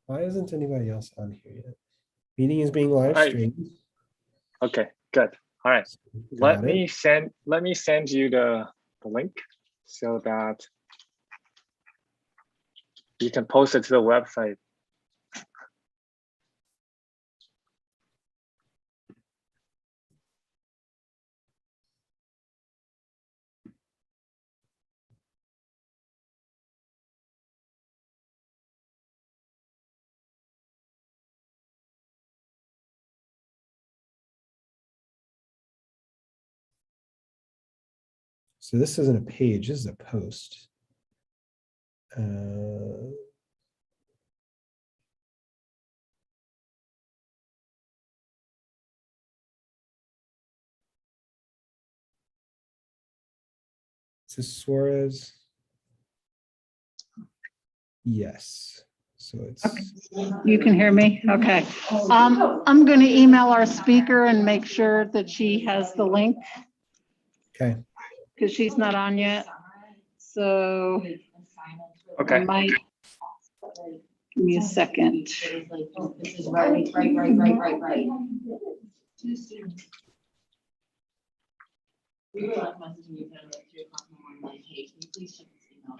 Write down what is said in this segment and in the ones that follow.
Why isn't anybody else on here yet? Meeting is being live Right. streamed. Okay, good. All right. Let me send you the link so that you can post it to the website. So this isn't a page, this is a post. Is this Suarez? Yes. So it's Okay. You can hear me? Okay. I'm going to email our speaker and make sure that she has the link okay. because she's not on yet. So Okay. I might give me a second. This is right. Two students. We were like messaging each other at 3:00 in the morning, like, hey, can you please check this email?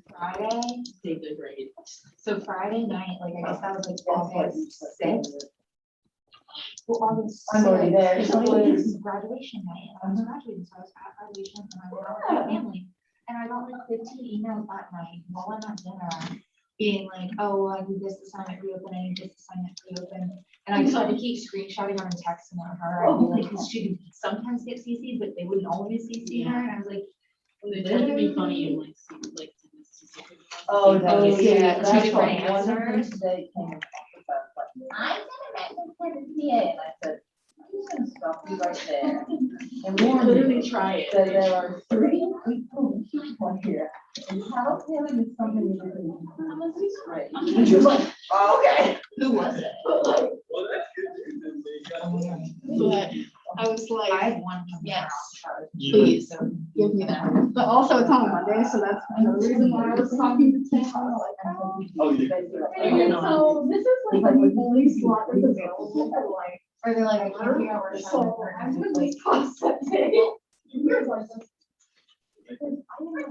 Friday, save the grade. So Friday night, like I guess that was like August 6th. Well, August I'm already there. It was graduation night. I was graduating, so I was at graduation and I went out with my family. And I got like 15 emails that night while I'm at dinner, being like, oh, I need this assignment reopened, I need this assignment reopened. And I just had to keep screenshotting them and texting her. I'd be like, because she would sometimes get CC'd, but they wouldn't always CC her. And I was like, They tried to be funny and like specific. oh, yeah, two different answers. I'm gonna make them PA, and I said, I'm just gonna stop you right there. And Literally try it. So there are 3 people here. And tattletailing is something you really, this is great. And you're like, oh, okay. Who was it? Well, that's good. But I was I like, have one. Yes. please give me that. But also it's on Monday, so that's another reason why I was talking to Tim. I was like, Oh, yeah. And so this is like the only slot that's available for like. Or they're like, I can't figure out where to So I'm gonna just toss that day. Here's like this. Because I didn't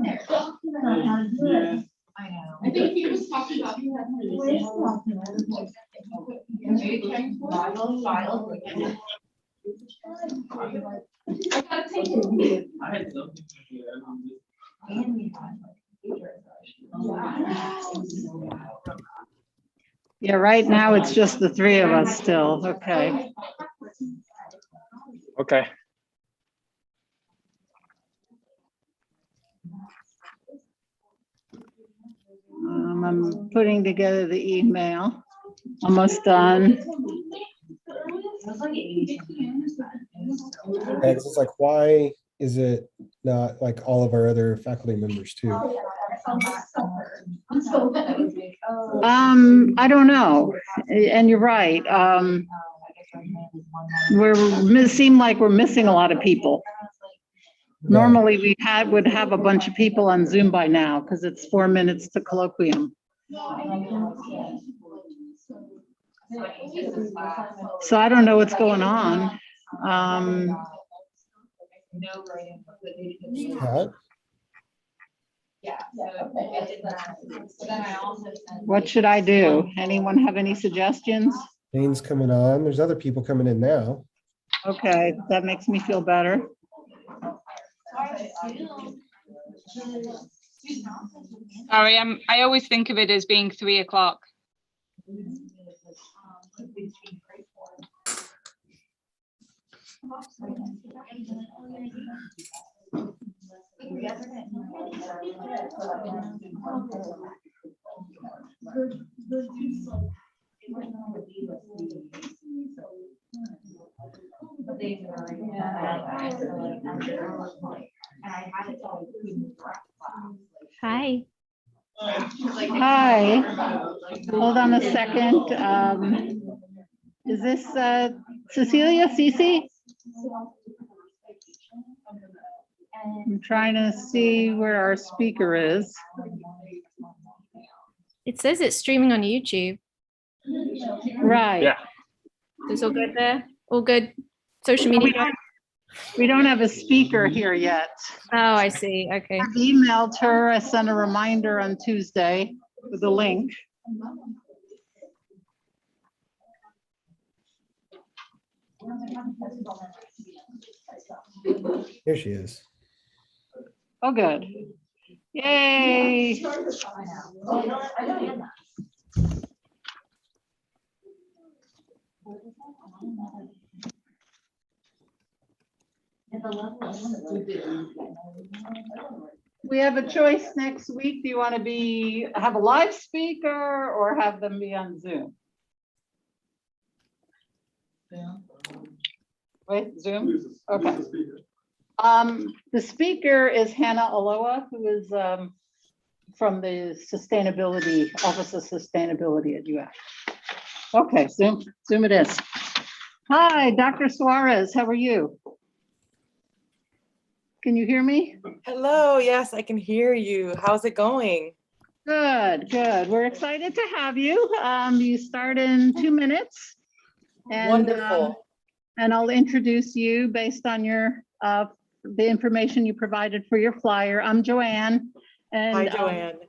know how to do it. I know. I think he was talking about. I gotta take it. I had something to do. And we had like, Yeah, right now it's just the 3 of us still. Okay. Okay. I'm putting together the email. Almost done. And it's like, why is it not like all of our other faculty members too? I don't know. And you're right. Seem like we're missing a lot of people. Normally we would have a bunch of people on Zoom by now because it's 4 minutes to colloquium. So I don't know what's going on. Pat? What should I do? Anyone have any suggestions? Dane's coming on. There's other people coming in now. Okay, that makes me feel better. Sorry, I always think of it as being 3 o'clock. Hi. Hi. Hold on a second. Is this Cecilia Cece? I'm trying to see where our speaker is. It says it's streaming on YouTube. Right. Yeah. It's all good there. All good. Social We media. don't, we don't have a speaker here yet. Oh, I see. Okay. I've emailed her. I sent a reminder on Tuesday with a link. Here she is. Oh, good. Yay. We have a choice next week. Do you want to have a live speaker or have them be on Zoom? Wait, Zoom? Okay. The speaker is Hannah Aloha, who is from the Sustainability, Office of Sustainability at UF. Okay, Zoom it is. Hi, Dr. Suarez, how are you? Can you hear me? Hello, yes, I can hear you. How's it going? Good, good. We're excited to have you. You start in 2 minutes. And, Wonderful. And I'll introduce you based on your the information you provided for your flyer. I'm Joanne. And Hi, Joanne.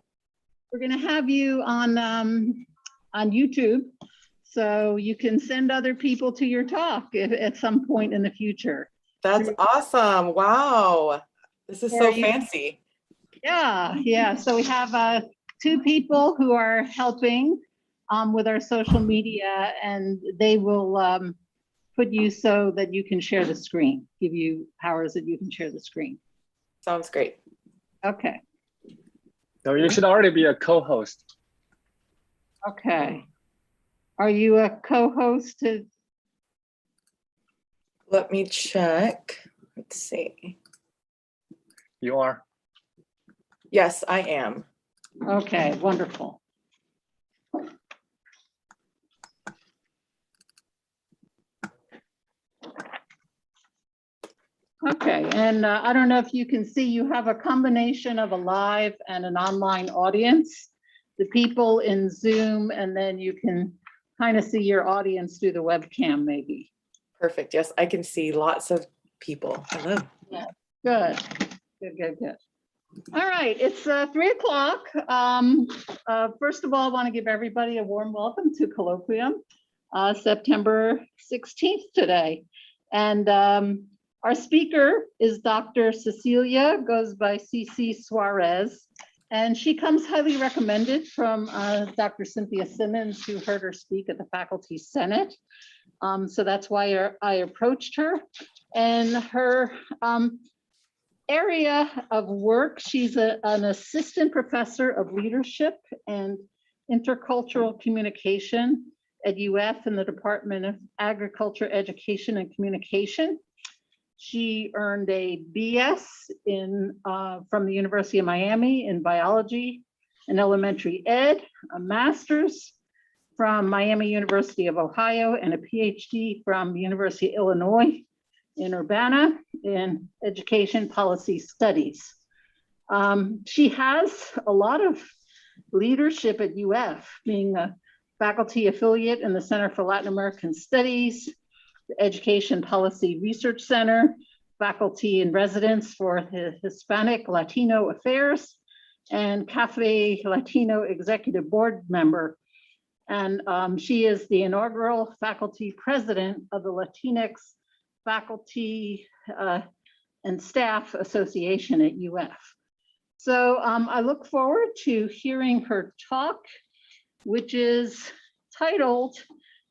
we're going to have you on YouTube, so you can send other people to your talk at some point in the future. That's awesome. Wow. This is so Yeah, fancy. Yeah. So we have 2 people who are helping with our social media, and they will put you so that you can share the screen, give you powers that you can share the screen. Sounds great. Okay. So you should already be a co-host. Okay. Are you a co-host? Let me check. Let's see. You are. Yes, I am. Okay, wonderful. Okay, and I don't know if you can see, you have a combination of a live and an online audience. The people in Zoom, and then you can kind of see your audience through the webcam maybe. Perfect. Yes, I can see lots of people. Hello. Good. All right, it's 3 o'clock. First of all, I want to give everybody a warm welcome to Colloquium, September 16th today. And our speaker is Dr. Cecilia, goes by Ceci Suarez, and she comes highly recommended from Dr. Cynthia Simmons, who heard her speak at the Faculty Senate. So that's why I approached her. And her area of work, she's an assistant professor of leadership and intercultural communication at UF in the Department of Agriculture, Education, and Communication. She earned a BS from the University of Miami in biology and elementary ed, a master's from Miami University of Ohio, and a PhD from the University of Illinois in Urbana in education policy studies. She has a lot of leadership at UF, being a faculty affiliate in the Center for Latin American Studies, the Education Policy Research Center, faculty in residence for the Hispanic Latino Affairs, and Cafe Latino Executive Board member. And she is the inaugural faculty president of the Latinx Faculty and Staff Association at UF. So I look forward to hearing her talk, which is titled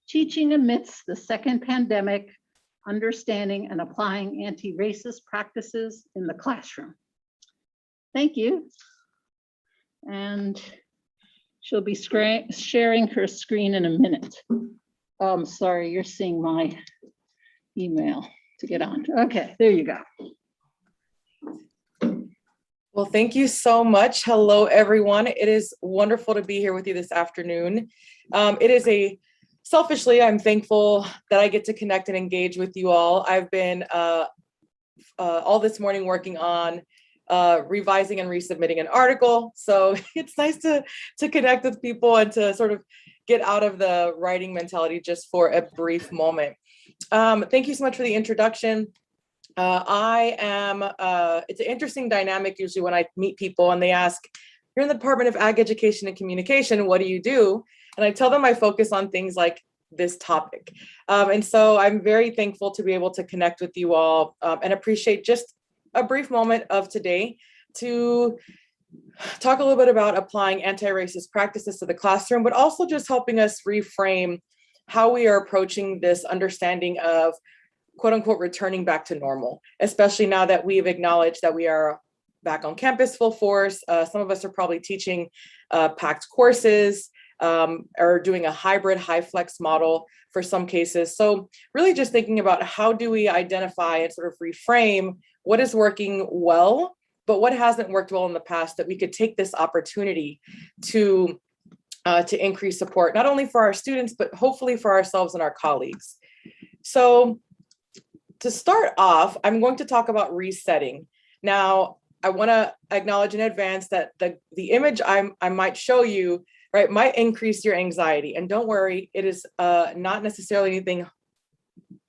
Teaching Amidst the Second Pandemic, Understanding and Applying Anti-Racist Practices in the Classroom. Thank you. And she'll be sharing her screen in a minute. Oh, I'm sorry, you're seeing my email to get on. Okay, there you go. Well, thank you so much. Hello, everyone. It is wonderful to be here with you this afternoon. Selfishly, I'm thankful that I get to connect and engage with you all. I've been all this morning working on revising and resubmitting an article. So it's nice to connect with people and to sort of get out of the writing mentality just for a brief moment. Thank you so much for the introduction. It's an interesting dynamic usually when I meet people and they ask, you're in the Department of Ag Education and Communication, what do you do? And I tell them I focus on things like this topic. And so I'm very thankful to be able to connect with you all and appreciate just a brief moment of today to talk a little bit about applying anti-racist practices to the classroom, but also just helping us reframe how we are approaching this understanding of quote unquote returning back to normal, especially now that we've acknowledged that we are back on campus full force. Some of us are probably teaching packed courses or doing a hybrid high flex model for some cases. So really just thinking about how do we identify and sort of reframe what is working well, but what hasn't worked well in the past, that we could take this opportunity to increase support, not only for our students, but hopefully for ourselves and our colleagues. So to start off, I'm going to talk about resetting. Now, I want to acknowledge in advance that the image I might show you, right, might increase your anxiety. And don't worry, it is not necessarily anything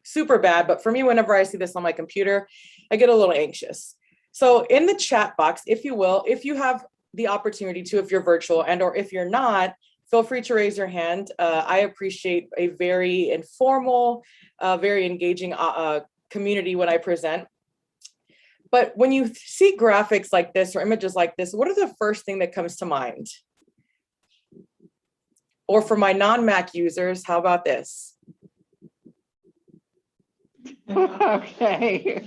super bad, but for me, whenever I see this on my computer, I get a little anxious. So in the chat box, if you will, if you have the opportunity to, if you're virtual and or if you're not, feel free to raise your hand. I appreciate a very informal, very engaging community when I present. But when you see graphics like this or images like this, what are the first thing that comes to mind? Or for my non-Mac users, how about this? Okay.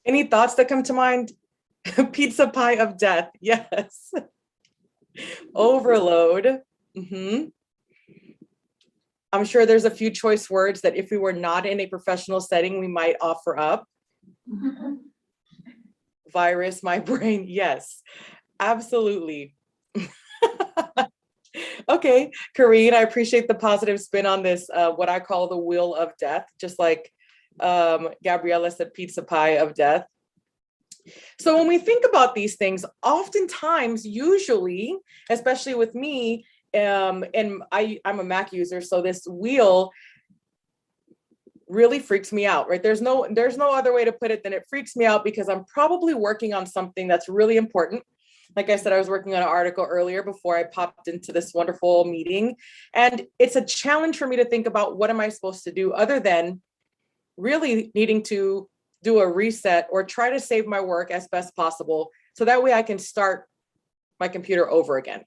Any thoughts that come to mind? Pizza pie of death, yes. Overload. I'm sure there's a few choice words that if we were not in a professional setting, we might offer up. Virus, my brain, yes, absolutely. Okay, Karine, I appreciate the positive spin on this, what I call the wheel of death, just like Gabriella said, pizza pie of death. So when we think about these things, oftentimes, usually, especially with me, and I'm a Mac user, so this wheel really freaks me out, right? There's no other way to put it than it freaks me out because I'm probably working on something that's really important. Like I said, I was working on an article earlier before I popped into this wonderful meeting. And it's a challenge for me to think about what am I supposed to do other than really needing to do a reset or try to save my work as best possible. So that way I can start my computer over again.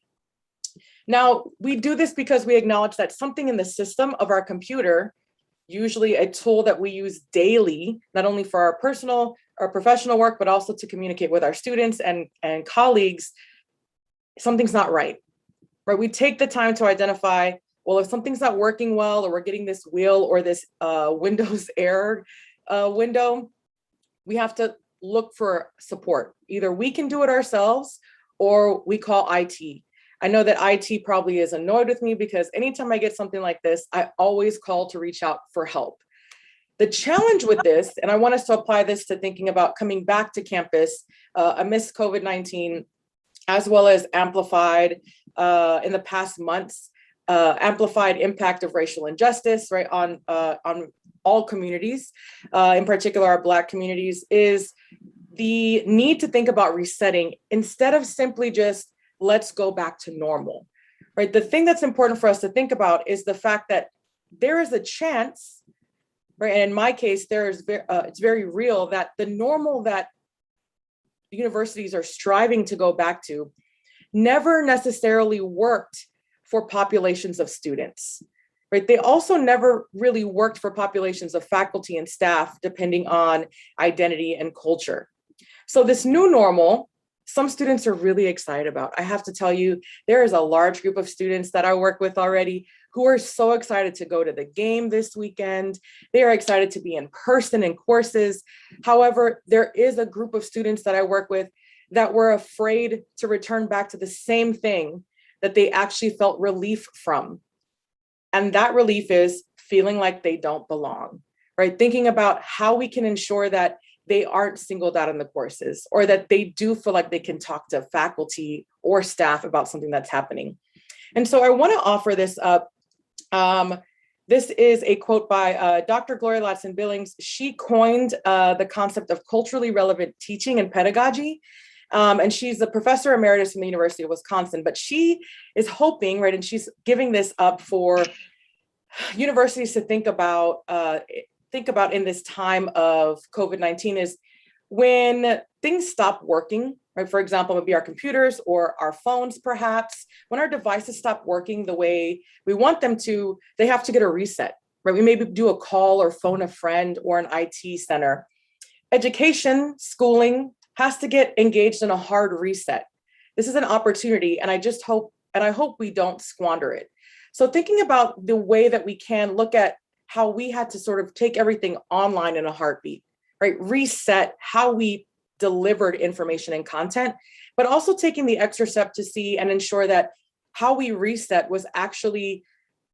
Now, we do this because we acknowledge that something in the system of our computer, usually a tool that we use daily, not only for our personal or professional work, but also to communicate with our students and colleagues, something's not right, right? We take the time to identify, well, if something's not working well, or we're getting this wheel or this Windows error window, we have to look for support. Either we can do it ourselves or we call IT. I know that IT probably is annoyed with me because anytime I get something like this, I always call to reach out for help. The challenge with this, and I want us to apply this to thinking about coming back to campus amidst COVID-19, as well as amplified in the past months, amplified impact of racial injustice, right, on all communities, in particular our Black communities, is the need to think about resetting instead of simply just let's go back to normal, right? The thing that's important for us to think about is the fact that there is a chance, right? And in my case, it's very real that the normal that universities are striving to go back to never necessarily worked for populations of students, right? They also never really worked for populations of faculty and staff, depending on identity and culture. So this new normal, some students are really excited about. I have to tell you, there is a large group of students that I work with already who are so excited to go to the game this weekend. They are excited to be in person in courses. However, there is a group of students that I work with that were afraid to return back to the same thing that they actually felt relief from. And that relief is feeling like they don't belong, right? Thinking about how we can ensure that they aren't singled out in the courses, or that they do feel like they can talk to faculty or staff about something that's happening. And so I want to offer this up. This is a quote by Dr. Gloria Ladson-Billings. She coined the concept of culturally relevant teaching and pedagogy. And she's a professor emeritus from the University of Wisconsin, but she is hoping, right, and she's giving this up for universities to think about in this time of COVID-19 is when things stop working, right? For example, maybe our computers or our phones, perhaps, when our devices stop working the way we want them to, they have to get a reset, right? We maybe do a call or phone a friend or an IT center. Education, schooling has to get engaged in a hard reset. This is an opportunity, and I hope we don't squander it. So thinking about the way that we can look at how we had to sort of take everything online in a heartbeat, right? Reset how we delivered information and content, but also taking the extra step to see and ensure that how we reset was actually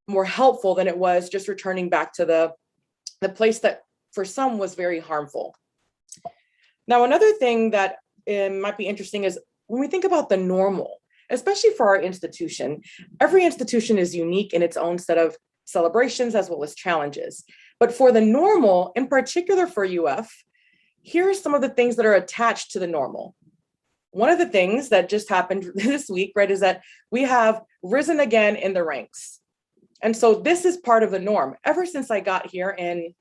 more helpful than it was just returning back to the place that for some was very harmful. Now, another thing that might be interesting is when we think about the normal, especially for our institution, every institution is unique in its own set of celebrations as well as challenges. But for the normal, in particular for UF, here are some of the things that are attached to the normal. One of the things that just happened this week, right, is that we have risen again in the ranks. And so this is part of the norm. Ever since I got here in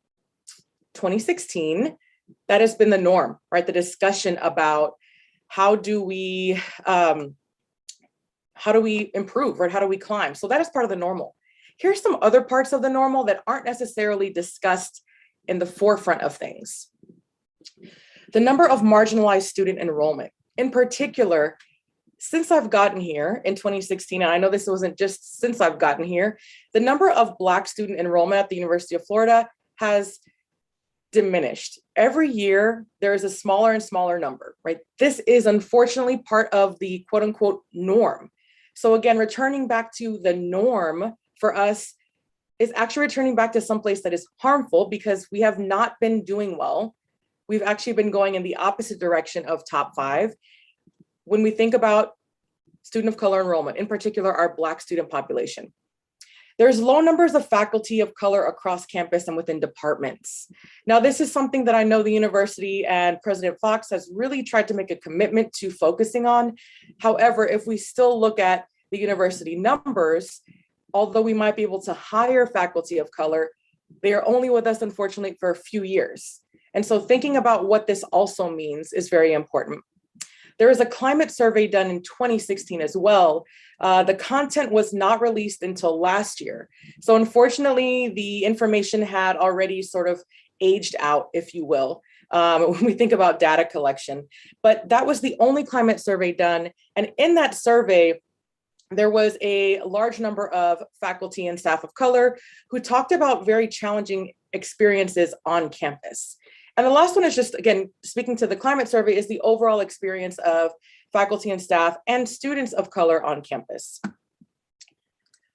2016, that has been the norm, right? The discussion about how do we improve, right? How do we climb? So that is part of the normal. Here's some other parts of the normal that aren't necessarily discussed in the forefront of things. The number of marginalized student enrollment. In particular, since I've gotten here in 2016, and I know this wasn't just since I've gotten here, the number of Black student enrollment at the University of Florida has diminished. Every year, there is a smaller and smaller number, right? This is unfortunately part of the quote unquote norm. So again, returning back to the norm for us is actually returning back to someplace that is harmful because we have not been doing well. We've actually been going in the opposite direction of top 5. When we think about student of color enrollment, in particular, our Black student population, there's low numbers of faculty of color across campus and within departments. Now, this is something that I know the university and President Fox has really tried to make a commitment to focusing on. However, if we still look at the university numbers, although we might be able to hire faculty of color, they are only with us, unfortunately, for a few years. And so thinking about what this also means is very important. There was a climate survey done in 2016 as well. The content was not released until last year. So unfortunately, the information had already sort of aged out, if you will, when we think about data collection. But that was the only climate survey done. And in that survey, there was a large number of faculty and staff of color who talked about very challenging experiences on campus. And the last one is just, again, speaking to the climate survey, is the overall experience of faculty and staff and students of color on campus.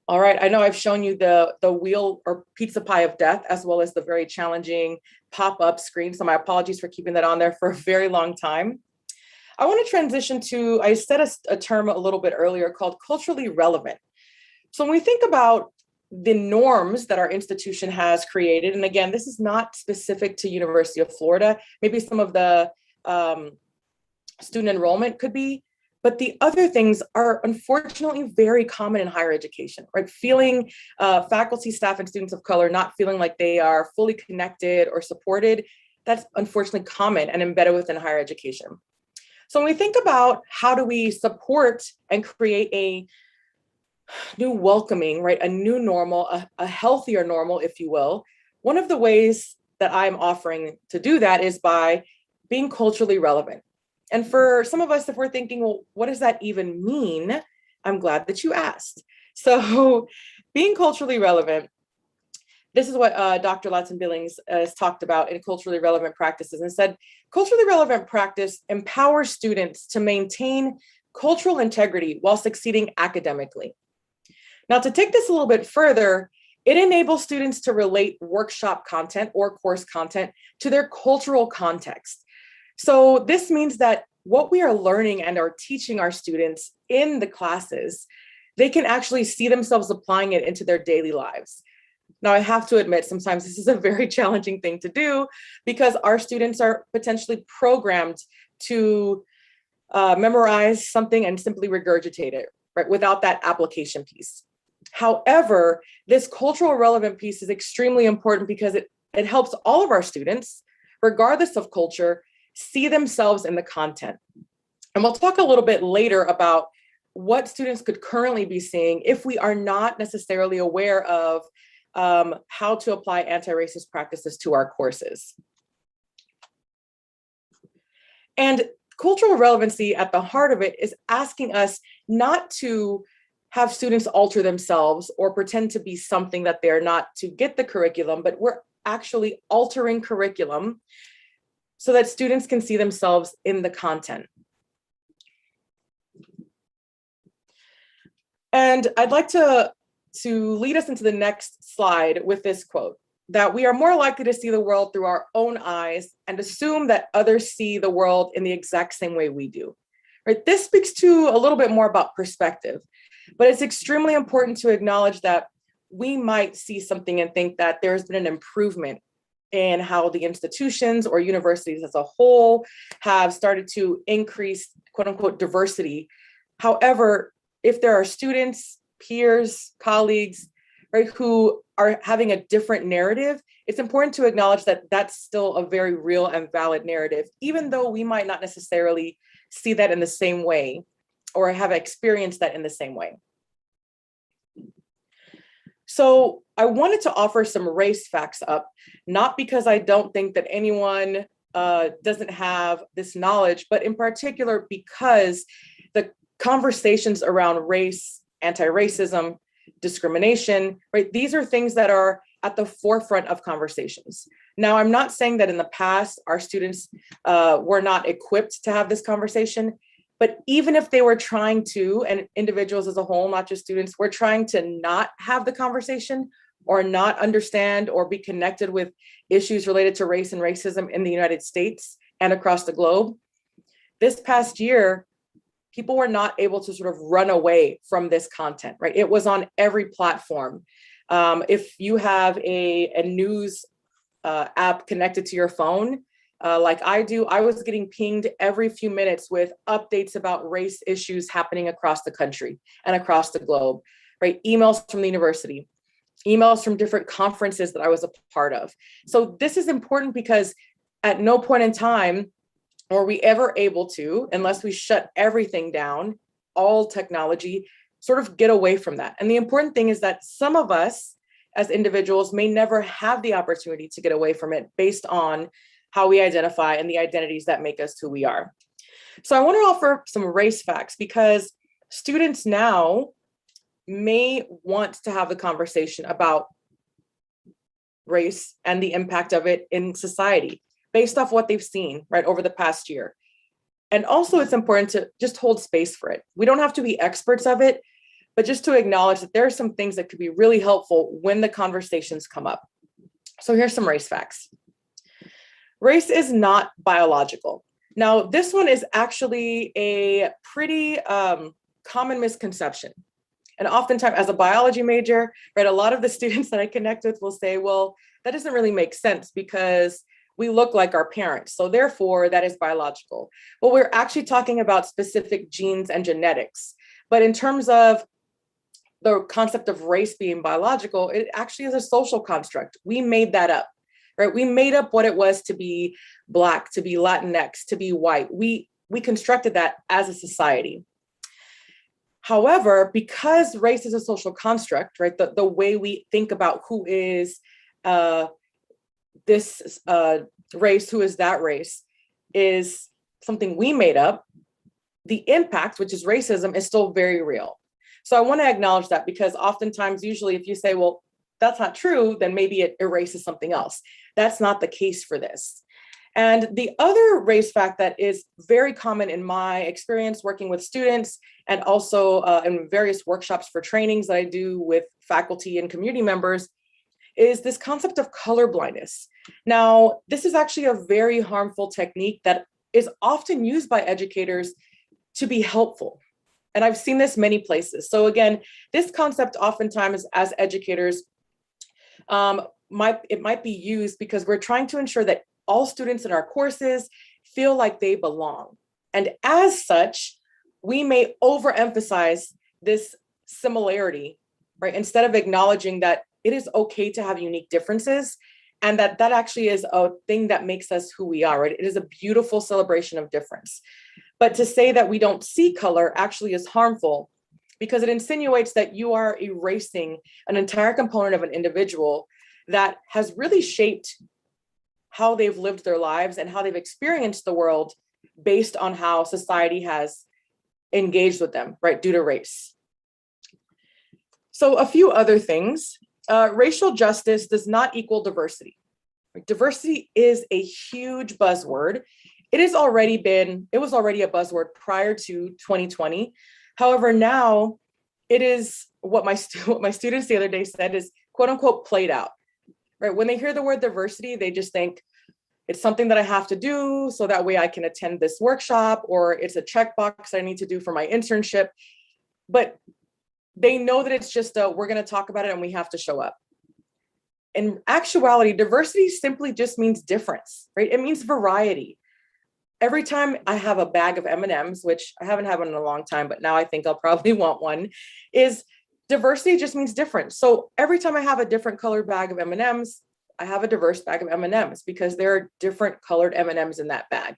All right, I know I've shown you the wheel or pizza pie of death, as well as the very challenging pop-up screen. So my apologies for keeping that on there for a very long time. I want to transition to, I said a term a little bit earlier called culturally relevant. So when we think about the norms that our institution has created, and again, this is not specific to University of Florida, maybe some of the student enrollment could be, but the other things are unfortunately very common in higher education, right? Feeling faculty, staff, and students of color not feeling like they are fully connected or supported, that's unfortunately common and embedded within higher education. So when we think about how do we support and create a new welcoming, right, a new normal, a healthier normal, if you will, one of the ways that I'm offering to do that is by being culturally relevant. And for some of us, if we're thinking, well, what does that even mean? I'm glad that you asked. So being culturally relevant, this is what Dr. Ladson-Billings has talked about in culturally relevant practices, and said, culturally relevant practice empowers students to maintain cultural integrity while succeeding academically. Now, to take this a little bit further, it enables students to relate workshop content or course content to their cultural context. So this means that what we are learning and are teaching our students in the classes, they can actually see themselves applying it into their daily lives. Now, I have to admit, sometimes this is a very challenging thing to do because our students are potentially programmed to memorize something and simply regurgitate it, right, without that application piece. However, this cultural relevant piece is extremely important because it helps all of our students, regardless of culture, see themselves in the content. And we'll talk a little bit later about what students could currently be seeing if we are not necessarily aware of how to apply anti-racist practices to our courses. And cultural relevancy at the heart of it is asking us not to have students alter themselves or pretend to be something that they're not to get the curriculum, but we're actually altering curriculum so that students can see themselves in the content. And I'd like to lead us into the next slide with this quote, that we are more likely to see the world through our own eyes and assume that others see the world in the exact same way we do. Right? This speaks to a little bit more about perspective, but it's extremely important to acknowledge that we might see something and think that there's been an improvement in how the institutions or universities as a whole have started to increase, quote unquote, diversity. However, if there are students, peers, colleagues, right, who are having a different narrative, it's important to acknowledge that that's still a very real and valid narrative, even though we might not necessarily see that in the same way or have experienced that in the same way. So I wanted to offer some race facts up, not because I don't think that anyone doesn't have this knowledge, but in particular because the conversations around race, anti-racism, discrimination, right? These are things that are at the forefront of conversations. Now, I'm not saying that in the past our students were not equipped to have this conversation, but even if they were trying to, and individuals as a whole, not just students, were trying to not have the conversation or not understand or be connected with issues related to race and racism in the United States and across the globe, this past year, people were not able to sort of run away from this content, right? It was on every platform. If you have a news app connected to your phone, like I do, I was getting pinged every few minutes with updates about race issues happening across the country and across the globe, right? Emails from the university, emails from different conferences that I was a part of. So this is important because at no point in time were we ever able to, unless we shut everything down, all technology, sort of get away from that. And the important thing is that some of us as individuals may never have the opportunity to get away from it based on how we identify and the identities that make us who we are. So I want to offer some race facts because students now may want to have the conversation about race and the impact of it in society based off what they've seen, right, over the past year. And also it's important to just hold space for it. We don't have to be experts of it, but just to acknowledge that there are some things that could be really helpful when the conversations come up. So here's some race facts. Race is not biological. Now, this one is actually a pretty common misconception. And oftentimes as a biology major, right, a lot of the students that I connect with will say, well, that doesn't really make sense because we look like our parents. So therefore that is biological. Well, we're actually talking about specific genes and genetics. But in terms of the concept of race being biological, it actually is a social construct. We made that up, right? We made up what it was to be Black, to be Latinx, to be white. We constructed that as a society. However, because race is a social construct, right? The way we think about who is this race, who is that race, is something we made up. The impact, which is racism, is still very real. So I want to acknowledge that because oftentimes, usually if you say, well, that's not true, then maybe it erases something else. That's not the case for this. And the other race fact that is very common in my experience working with students and also in various workshops for trainings that I do with faculty and community members is this concept of color blindness. Now, this is actually a very harmful technique that is often used by educators to be helpful. And I've seen this many places. So again, this concept oftentimes as educators, it might be used because we're trying to ensure that all students in our courses feel like they belong. And as such, we may overemphasize this similarity, right? Instead of acknowledging that it is okay to have unique differences and that actually is a thing that makes us who we are, right? It is a beautiful celebration of difference. But to say that we don't see color actually is harmful because it insinuates that you are erasing an entire component of an individual that has really shaped how they've lived their lives and how they've experienced the world based on how society has engaged with them, right, due to race. So a few other things. Racial justice does not equal diversity. Diversity is a huge buzzword. It was already a buzzword prior to 2020. However, now it is what my students the other day said is quote unquote played out, right? When they hear the word diversity, they just think it's something that I have to do so that way I can attend this workshop, or it's a checkbox I need to do for my internship. But they know that it's just we're going to talk about it and we have to show up. In actuality, diversity simply just means difference, right? It means variety. Every time I have a bag of M&Ms, which I haven't had one in a long time, but now I think I'll probably want one, is diversity just means difference. So every time I have a different colored bag of M&Ms, I have a diverse bag of M&Ms because there are different colored M&Ms in that bag.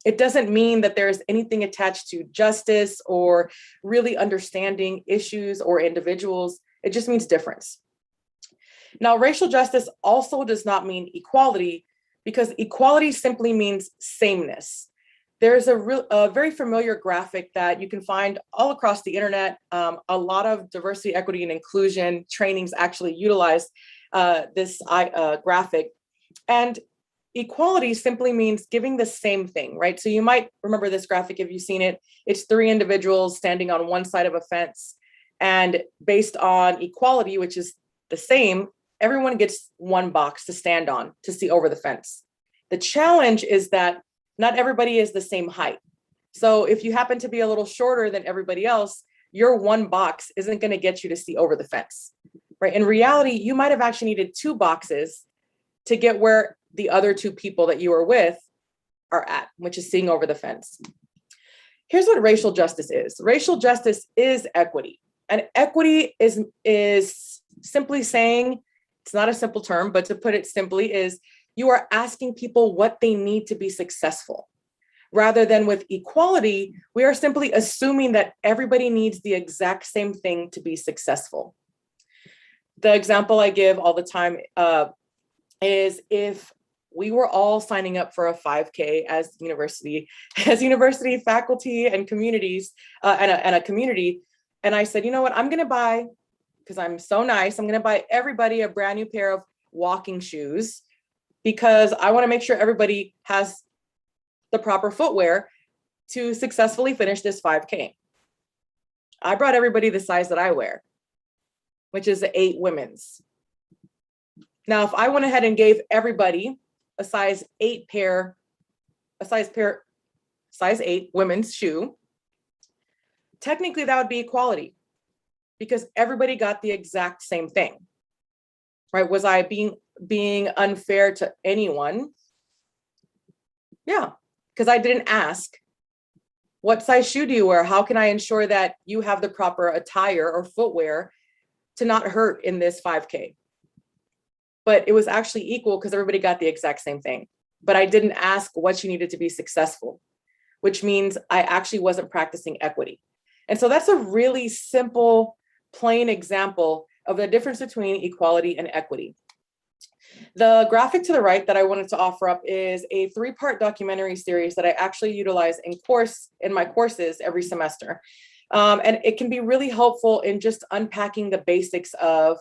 It doesn't mean that there's anything attached to justice or really understanding issues or individuals. It just means difference. Now, racial justice also does not mean equality because equality simply means sameness. There's a very familiar graphic that you can find all across the internet. A lot of diversity, equity, and inclusion trainings actually utilize this graphic. And equality simply means giving the same thing, right? So you might remember this graphic if you've seen it. It's three individuals standing on one side of a fence. And based on equality, which is the same, everyone gets one box to stand on to see over the fence. The challenge is that not everybody is the same height. So if you happen to be a little shorter than everybody else, your one box isn't going to get you to see over the fence, right? In reality, you might have actually needed two boxes to get where the other two people that you are with are at, which is seeing over the fence. Here's what racial justice is. Racial justice is equity. And equity is simply saying, it's not a simple term, but to put it simply is you are asking people what they need to be successful. Rather than with equality, we are simply assuming that everybody needs the exact same thing to be successful. The example I give all the time is if we were all signing up for a 5K as university faculty and communities and a community, and I said, you know what, I'm going to buy, because I'm so nice, I'm going to buy everybody a brand new pair of walking shoes because I want to make sure everybody has the proper footwear to successfully finish this 5K. I brought everybody the size that I wear, which is the 8 women's. Now, if I went ahead and gave everybody a size 8 women's shoe, technically that would be equality because everybody got the exact same thing, right? Was I being unfair to anyone? Yeah, because I didn't ask, what size shoe do you wear? How can I ensure that you have the proper attire or footwear to not hurt in this 5K? But it was actually equal because everybody got the exact same thing. But I didn't ask what you needed to be successful, which means I actually wasn't practicing equity. And so that's a really simple, plain example of the difference between equality and equity. The graphic to the right that I wanted to offer up is a 3-part documentary series that I actually utilize in my courses every semester. And it can be really helpful in just unpacking the basics of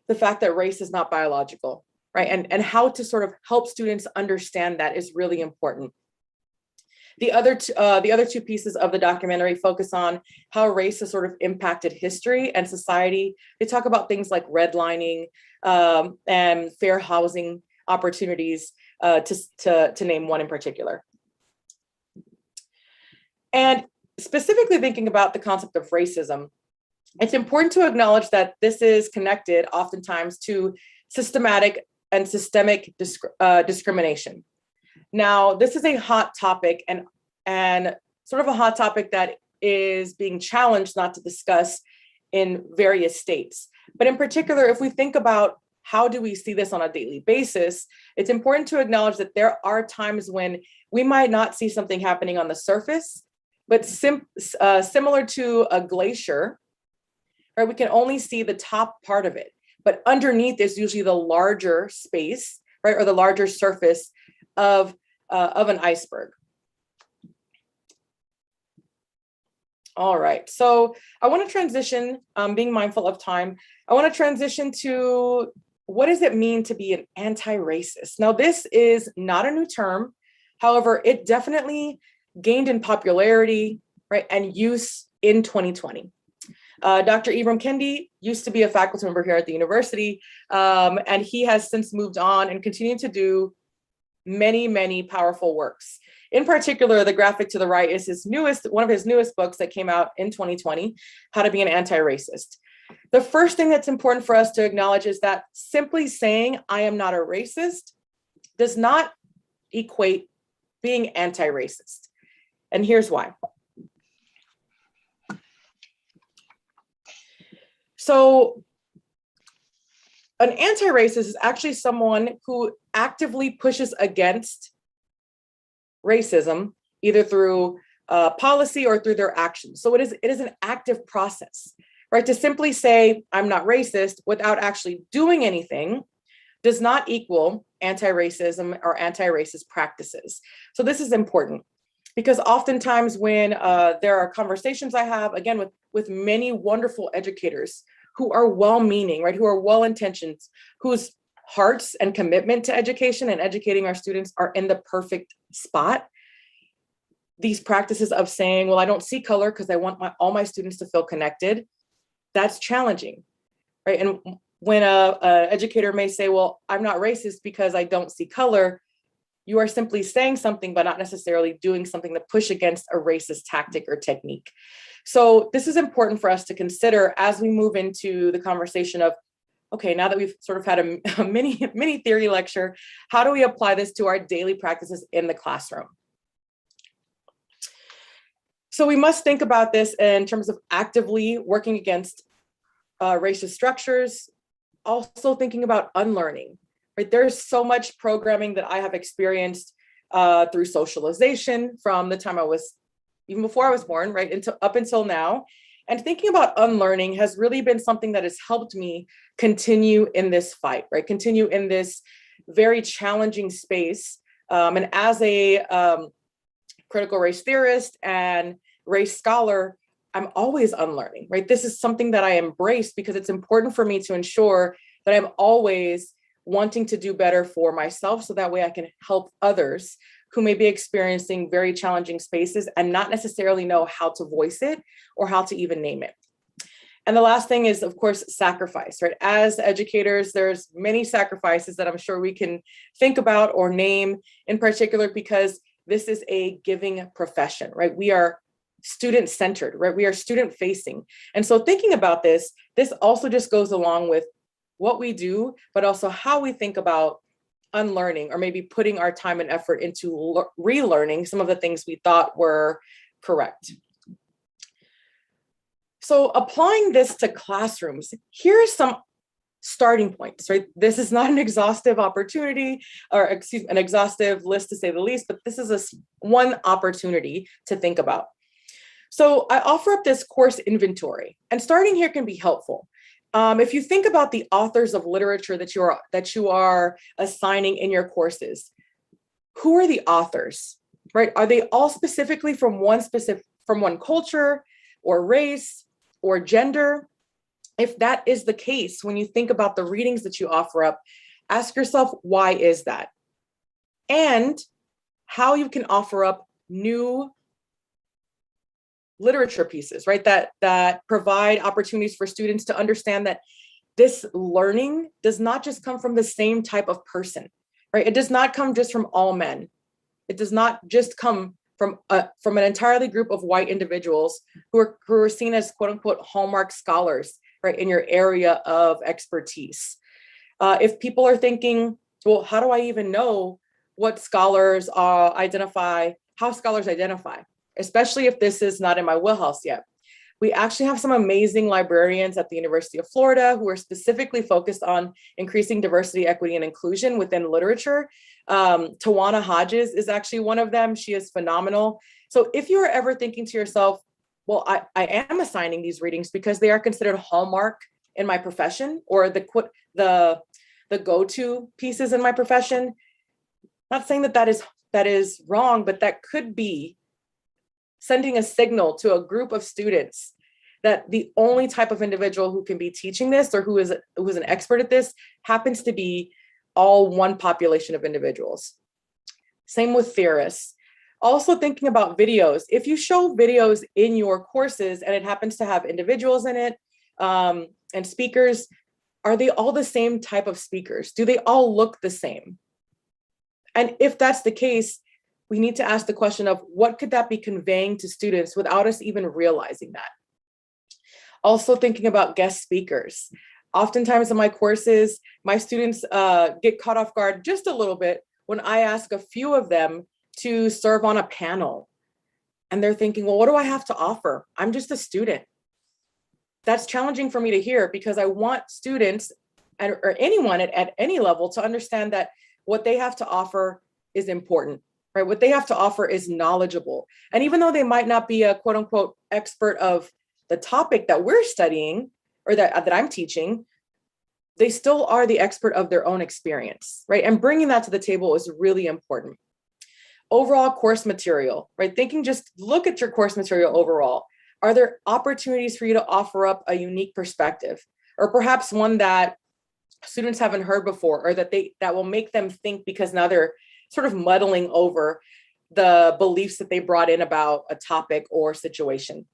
the fact that race is not biological, right? And how to sort of help students understand that is really important. The other two pieces of the documentary focus on how race has sort of impacted history and society. They talk about things like redlining and fair housing opportunities, to name one in particular. And specifically thinking about the concept of racism, it's important to acknowledge that this is connected oftentimes to systematic and systemic discrimination. Now, this is a hot topic and sort of a hot topic that is being challenged not to discuss in various states. But in particular, if we think about how do we see this on a daily basis, it's important to acknowledge that there are times when we might not see something happening on the surface, but similar to a glacier, right? We can only see the top part of it, but underneath is usually the larger space, right? Or the larger surface of an iceberg. All right, so I want to transition, being mindful of time, I want to transition to what does it mean to be an anti-racist? Now, this is not a new term. However, it definitely gained in popularity, right, and use in 2020. Dr. Ibram Kendi used to be a faculty member here at the university, and he has since moved on and continued to do many, many powerful works. In particular, the graphic to the right is one of his newest books that came out in 2020, How to Be an Anti-Racist. The first thing that's important for us to acknowledge is that simply saying I am not a racist does not equate being anti-racist. And here's why. So an anti-racist is actually someone who actively pushes against racism, either through policy or through their actions. So it is an active process, right? To simply say, I'm not racist without actually doing anything does not equal anti-racism or anti-racist practices. So this is important because oftentimes when there are conversations I have, again, with many wonderful educators who are well-meaning, right? Who are well-intentioned, whose hearts and commitment to education and educating our students are in the perfect spot. These practices of saying, well, I don't see color because I want all my students to feel connected, that's challenging, right? And when a educator may say, well, I'm not racist because I don't see color, you are simply saying something, but not necessarily doing something to push against a racist tactic or technique. So this is important for us to consider as we move into the conversation of, okay, now that we've sort of had a mini theory lecture, how do we apply this to our daily practices in the classroom? So we must think about this in terms of actively working against racist structures, also thinking about unlearning, right? There's so much programming that I have experienced through socialization from the time I was, even before I was born, right, up until now. And thinking about unlearning has really been something that has helped me continue in this fight, right? Continue in this very challenging space. And as a critical race theorist and race scholar, I'm always unlearning, right? This is something that I embrace because it's important for me to ensure that I'm always wanting to do better for myself so that way I can help others who may be experiencing very challenging spaces and not necessarily know how to voice it or how to even name it. And the last thing is, of course, sacrifice, right? As educators, there's many sacrifices that I'm sure we can think about or name in particular because this is a giving profession, right? We are student-centered, right? We are student-facing. And so thinking about this also just goes along with what we do, but also how we think about unlearning or maybe putting our time and effort into relearning some of the things we thought were correct. So applying this to classrooms, here are some starting points, right? This is not an exhaustive opportunity or an exhaustive list to say the least, but this is one opportunity to think about. So I offer up this course inventory, and starting here can be helpful. If you think about the authors of literature that you are assigning in your courses, who are the authors, right? Are they all specifically from one culture or race or gender? If that is the case, when you think about the readings that you offer up, ask yourself, why is that? And how you can offer up new literature pieces, right? That provide opportunities for students to understand that this learning does not just come from the same type of person, right? It does not come just from all men. It does not just come from an entirely group of white individuals who are seen as quote unquote hallmark scholars, right, in your area of expertise. If people are thinking, well, how do I even know what scholars identify, how scholars identify, especially if this is not in my wheelhouse yet? We actually have some amazing librarians at the University of Florida who are specifically focused on increasing diversity, equity, and inclusion within literature. Tawana Hodges is actually one of them. She is phenomenal. So if you are ever thinking to yourself, well, I am assigning these readings because they are considered hallmark in my profession, or the go-to pieces in my profession, not saying that is wrong, but that could be sending a signal to a group of students that the only type of individual who can be teaching this, or who is an expert at this, happens to be all one population of individuals. Same with theorists. Also thinking about videos. If you show videos in your courses and it happens to have individuals in it and speakers, are they all the same type of speakers? Do they all look the same? And if that's the case, we need to ask the question of what could that be conveying to students without us even realizing that? Also thinking about guest speakers. Oftentimes in my courses, my students get caught off guard just a little bit when I ask a few of them to serve on a panel. And they're thinking, well, what do I have to offer? I'm just a student. That's challenging for me to hear, because I want students or anyone at any level to understand that what they have to offer is important. Right? What they have to offer is knowledgeable. And even though they might not be a quote unquote expert of the topic that we're studying or that I'm teaching, they still are the expert of their own experience, right? And bringing that to the table is really important. Overall course material, right? Just look at your course material overall. Are there opportunities for you to offer up a unique perspective, or perhaps one that students haven't heard before, or that will make them think, because now they're sort of muddling over the beliefs that they brought in about a topic or situation.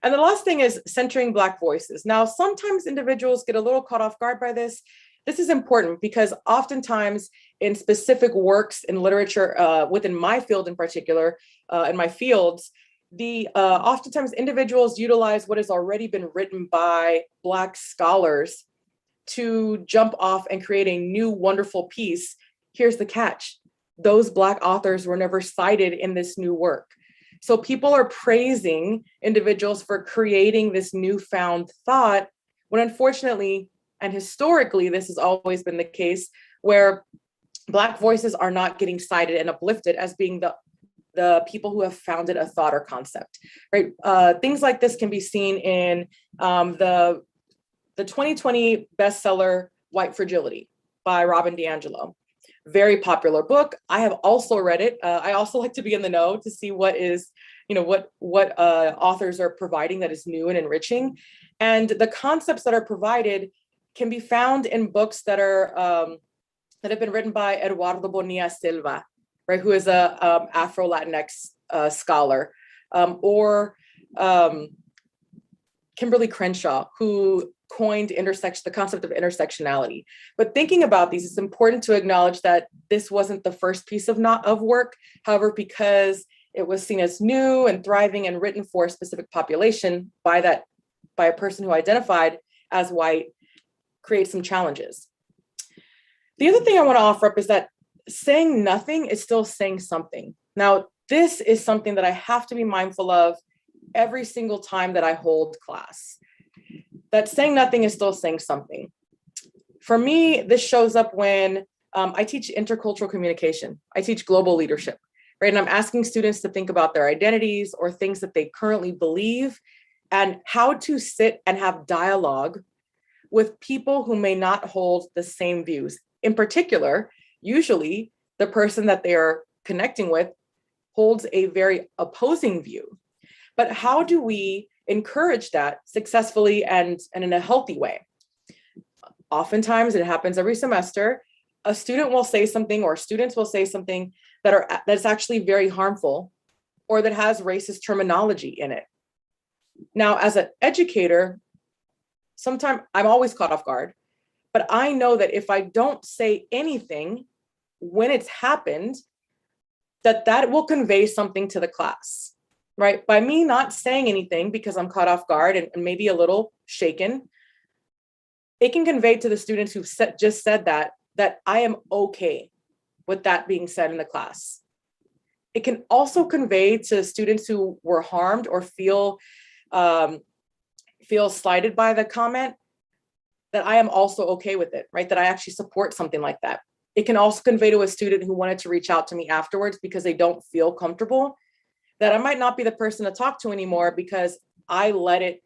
And the last thing is centering Black voices. Now, sometimes individuals get a little caught off guard by this. This is important because oftentimes in specific works in literature, within my field in particular, in my fields, oftentimes individuals utilize what has already been written by Black scholars to jump off and create a new wonderful piece. Here's the catch. Those Black authors were never cited in this new work. So people are praising individuals for creating this newfound thought, when unfortunately, and historically, this has always been the case, where Black voices are not getting cited and uplifted as being the people who have founded a thought or concept, right? Things like this can be seen in the 2020 bestseller, White Fragility by Robin DiAngelo. Very popular book. I have also read it. I also like to be in the know to see what authors are providing that is new and enriching. And the concepts that are provided can be found in books that have been written by Eduardo Bonilla Silva, right, who is a Afro-Latinx scholar, or Kimberly Crenshaw, who coined the concept of intersectionality. But thinking about these, it's important to acknowledge that this wasn't the first piece of work. However, because it was seen as new and thriving and written for a specific population by a person who identified as white, creates some challenges. The other thing I want to offer up is that saying nothing is still saying something. Now, this is something that I have to be mindful of every single time that I hold class. That saying nothing is still saying something. For me, this shows up when I teach intercultural communication. I teach global leadership, right? And I'm asking students to think about their identities or things that they currently believe, and how to sit and have dialogue with people who may not hold the same views. In particular, usually the person that they are connecting with holds a very opposing view. But how do we encourage that successfully and in a healthy way? Oftentimes, it happens every semester, a student will say something, or students will say something that's actually very harmful, or that has racist terminology in it. Now, as an educator, sometimes I'm always caught off guard, but I know that if I don't say anything when it's happened, that will convey something to the class, right? By me not saying anything because I'm caught off guard and maybe a little shaken, it can convey to the students who've just said that I am okay with that being said in the class. It can also convey to students who were harmed or feel slighted by the comment that I am also okay with it, right? That I actually support something like that. It can also convey to a student who wanted to reach out to me afterwards because they don't feel comfortable that I might not be the person to talk to anymore because I let it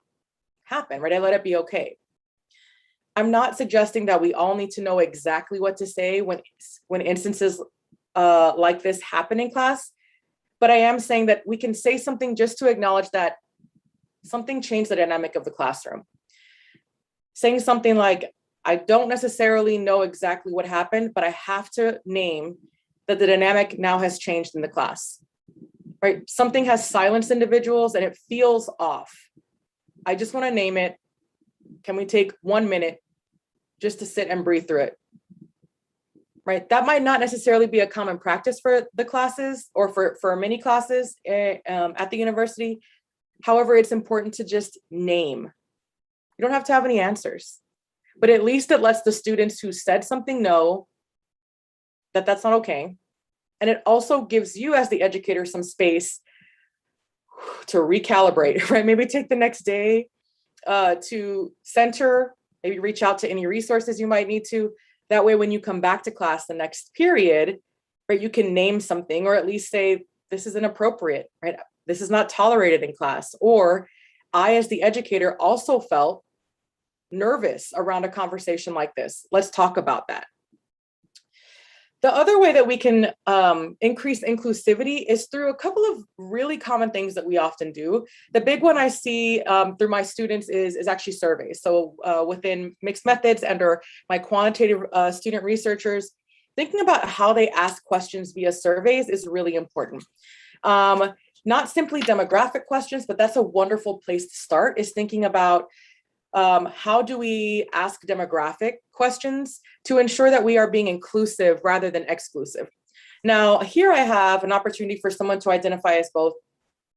happen, right? I let it be okay. I'm not suggesting that we all need to know exactly what to say when instances like this happen in class, but I am saying that we can say something just to acknowledge that something changed the dynamic of the classroom. Saying something like, I don't necessarily know exactly what happened, but I have to name that the dynamic now has changed in the class, right? Something has silenced individuals and it feels off. I just want to name it. Can we take 1 minute just to sit and breathe through it? Right? That might not necessarily be a common practice for the classes or for many classes at the university. However, it's important to just name. You don't have to have any answers, but at least it lets the students who said something know that that's not okay. And it also gives you as the educator some space to recalibrate, right? Maybe take the next day to center, maybe reach out to any resources you might need to. That way, when you come back to class the next period, right, you can name something or at least say, this is inappropriate, right? This is not tolerated in class. Or I, as the educator, also felt nervous around a conversation like this. Let's talk about that. The other way that we can increase inclusivity is through a couple of really common things that we often do. The big one I see through my students is actually surveys. So within mixed methods and or my quantitative student researchers, thinking about how they ask questions via surveys is really important. Not simply demographic questions, but that's a wonderful place to start, is thinking about how do we ask demographic questions to ensure that we are being inclusive rather than exclusive. Now, here I have an opportunity for someone to identify as both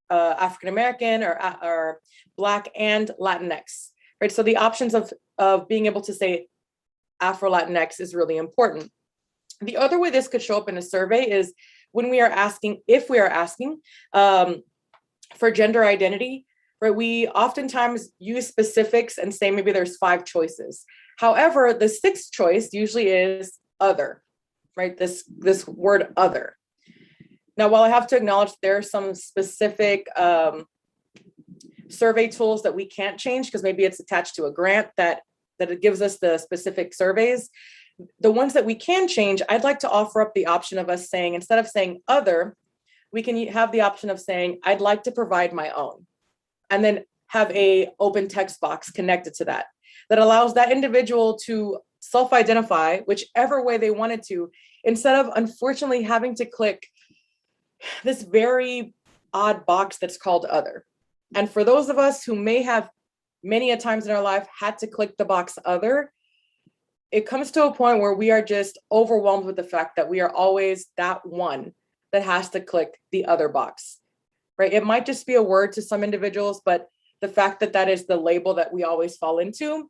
African-American or Black and Latinx, right? So the options of being able to say Afro-Latinx is really important. The other way this could show up in a survey is when we are asking, if we are asking for gender identity, right? We oftentimes use specifics and say maybe there's 5 choices. However, the 6th choice usually is other, right? This word other. Now, while I have to acknowledge there are some specific survey tools that we can't change because maybe it's attached to a grant that it gives us the specific surveys, the ones that we can change, I'd like to offer up the option of us saying, instead of saying other, we can have the option of saying, I'd like to provide my own, and then have a open text box connected to that allows that individual to self-identify whichever way they wanted to, instead of unfortunately having to click this very odd box that's called other. And for those of us who may have many a times in our life had to click the box other, it comes to a point where we are just overwhelmed with the fact that we are always that one that has to click the other box, right? It might just be a word to some individuals, but the fact that that is the label that we always fall into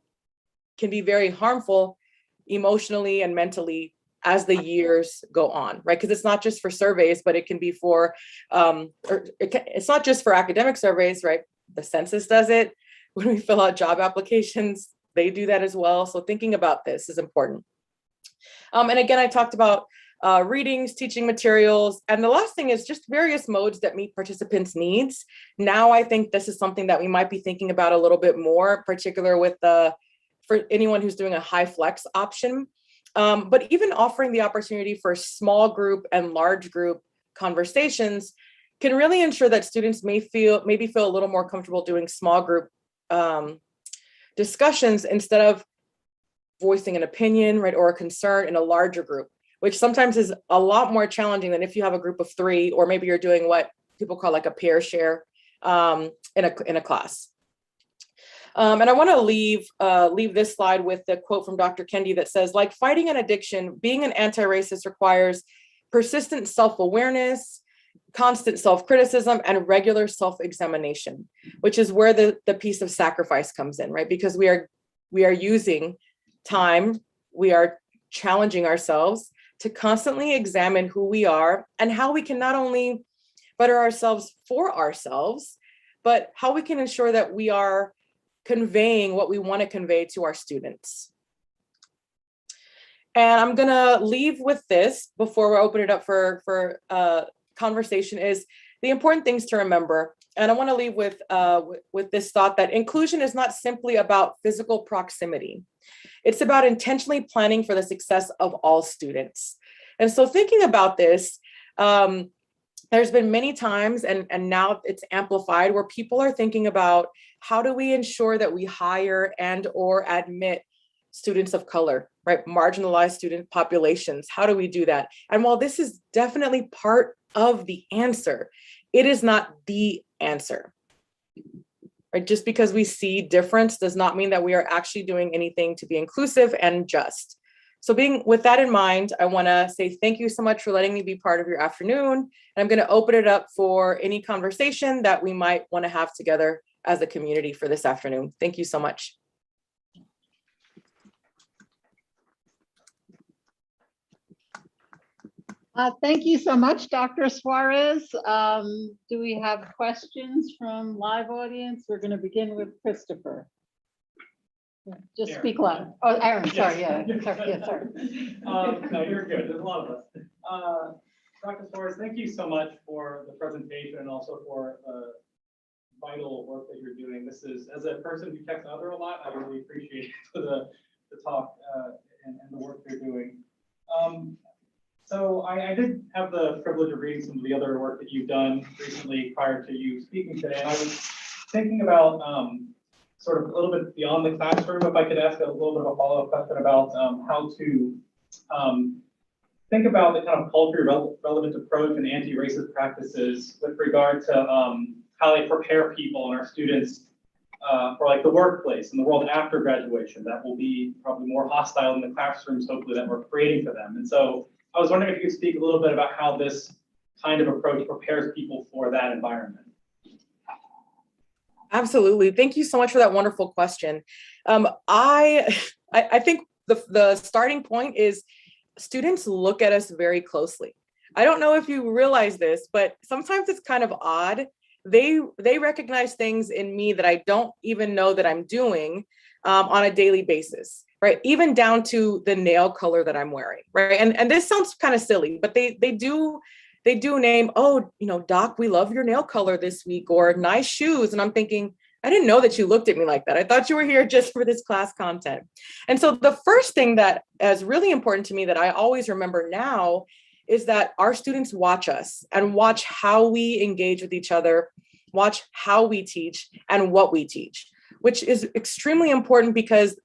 can be very harmful emotionally and mentally as the years go on, right? Because it's not just for surveys, but it can be for, it's not just for academic surveys, right? The census does it. When we fill out job applications, they do that as well. So thinking about this is important. And again, I talked about readings, teaching materials, and the last thing is just various modes that meet participants' needs. Now, I think this is something that we might be thinking about a little bit more, particular with for anyone who's doing a high flex option. But even offering the opportunity for small group and large group conversations can really ensure that students maybe feel a little more comfortable doing small group discussions instead of voicing an opinion, right, or a concern in a larger group, which sometimes is a lot more challenging than if you have a group of 3, or maybe you're doing what people call like a peer share in a class. And I want to leave this slide with the quote from Dr. Kendi that says, like fighting an addiction, being an anti-racist requires persistent self-awareness, constant self-criticism, and regular self-examination, which is where the piece of sacrifice comes in, right? Because we are using time, we are challenging ourselves to constantly examine who we are and how we can not only better ourselves for ourselves, but how we can ensure that we are conveying what we want to convey to our students. And I'm gonna leave with this before we open it up for conversation, is the important things to remember. And I want to leave with this thought that inclusion is not simply about physical proximity. It's about intentionally planning for the success of all students. And so thinking about this, there's been many times, and now it's amplified, where people are thinking about how do we ensure that we hire and or admit students of color, right? Marginalized student populations. How do we do that? And while this is definitely part of the answer, it is not the answer. Right? Just because we see difference does not mean that we are actually doing anything to be inclusive and just. So with that in mind, I want to say thank you so much for letting me be part of your afternoon. And I'm going to open it up for any conversation that we might want to have together as a community for this afternoon. Thank you so much. Thank you so much, Dr. Suarez. Do we have questions from live audience? We're going to begin with Christopher. Just Aaron. speak loud. Oh, Aaron, sorry, Yes. yeah, sorry, yeah, sorry. No, you're good. There's a lot of us. Dr. Suarez, thank you so much for the presentation and also for the vital work that you're doing. This is, as a person who checks other a lot, I really appreciate the talk and the work you're doing. So I did have the privilege of reading some of the other work that you've done recently prior to you speaking today. And I was thinking about sort of a little bit beyond the classroom, if I could ask a little bit of a follow-up question about how to think about the kind of culturally relevant approach and anti-racist practices with regard to how they prepare people and our students for like the workplace and the world after graduation that will be probably more hostile in the classrooms, hopefully, that we're creating for them. And so I was wondering if you could speak a little bit about how this kind of approach prepares people for that environment. Absolutely. Thank you so much for that wonderful question. I think the starting point is students look at us very closely. I don't know if you realize this, but sometimes it's kind of odd. They recognize things in me that I don't even know that I'm doing on a daily basis, right? Even down to the nail color that I'm wearing, right? And this sounds kind of silly, but they do name, oh, you know, Doc, we love your nail color this week, or nice shoes. And I'm thinking, I didn't know that you looked at me like that. I thought you were here just for this class content. And so the first thing that is really important to me that I always remember now is that our students watch us and watch how we engage with each other, watch how we teach and what we teach, which is extremely important because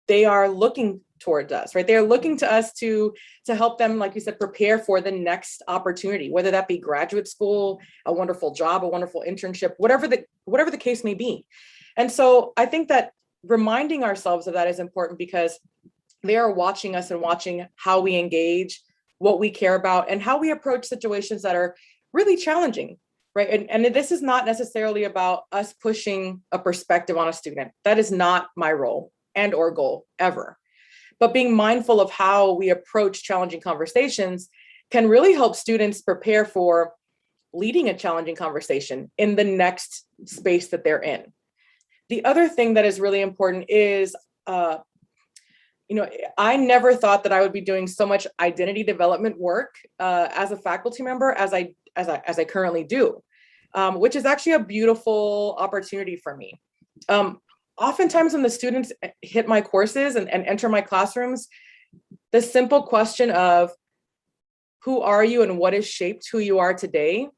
they are looking towards us, right? They're looking to us to help them, like you said, prepare for the next opportunity, whether that be graduate school, a wonderful job, a wonderful internship, whatever the case may be. And so I think that reminding ourselves of that is important because they are watching us and watching how we engage, what we care about, and how we approach situations that are really challenging, right? And this is not necessarily about us pushing a perspective on a student. That is not my role and or goal ever. But being mindful of how we approach challenging conversations can really help students prepare for leading a challenging conversation in the next space that they're in. The other thing that is really important is, I never thought that I would be doing so much identity development work as a faculty member as I currently do, which is actually a beautiful opportunity for me. Oftentimes when the students hit my courses and enter my classrooms, the simple question of who are you and what has shaped who you are today?